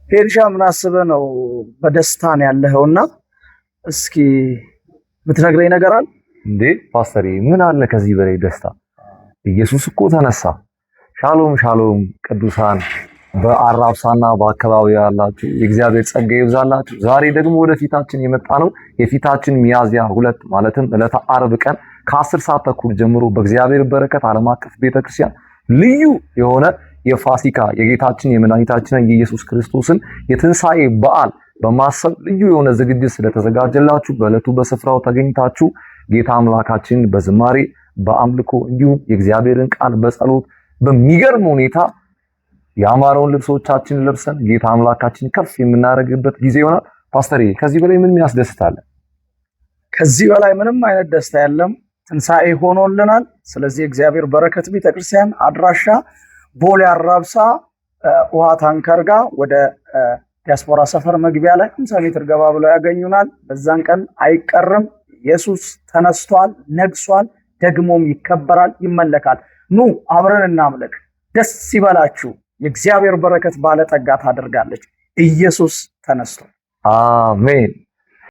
ሄድሻ ምን አስበህ ነው በደስታ ነው ያለኸውና እስኪ ምትነግረኝ ነገር አለ እንዴ? ፓስተር ምን አለ ከዚህ በላይ ደስታ? ኢየሱስ እኮ ተነሳ። ሻሎም ሻሎም ቅዱሳን በአራብሳና በአካባቢው ያላችሁ የእግዚአብሔር ጸጋ ይብዛላችሁ። ዛሬ ደግሞ ወደ ፊታችን የመጣ ነው የፊታችን ሚያዝያ 2 ማለትም ዕለተ ዓርብ ቀን ከ10 ሰዓት ተኩል ጀምሮ በእግዚአብሔር በረከት ዓለም አቀፍ ቤተክርስቲያን ልዩ የሆነ የፋሲካ የጌታችን የመድኃኒታችን የኢየሱስ ክርስቶስን የትንሣኤ በዓል በማሰብ ልዩ የሆነ ዝግጅት ስለተዘጋጀላችሁ በዕለቱ በስፍራው ተገኝታችሁ ጌታ አምላካችን በዝማሬ በአምልኮ እንዲሁም የእግዚአብሔርን ቃል በጸሎት በሚገርም ሁኔታ ያማረውን ልብሶቻችንን ለብሰን ጌታ አምላካችን ከፍ የምናደርግበት ጊዜ ይሆናል። ፓስተር ከዚህ በላይ ምን ያስደስታል? ከዚህ በላይ ምንም አይነት ደስታ የለም። ትንሣኤ ሆኖልናል። ስለዚህ እግዚአብሔር በረከት ቤተክርስቲያን አድራሻ ቦሌ አራብሳ ውሃ ታንከር ጋር ወደ ዲያስፖራ ሰፈር መግቢያ ላይ 50 ሜትር ገባ ብለው ያገኙናል። በዛን ቀን አይቀርም። ኢየሱስ ተነስቷል፣ ነግሷል፣ ደግሞም ይከበራል፣ ይመለካል። ኑ አብረን እናምልክ። ደስ ይበላችሁ። የእግዚአብሔር በረከት ባለጠጋ ታደርጋለች። ኢየሱስ ተነስቷል። አሜን።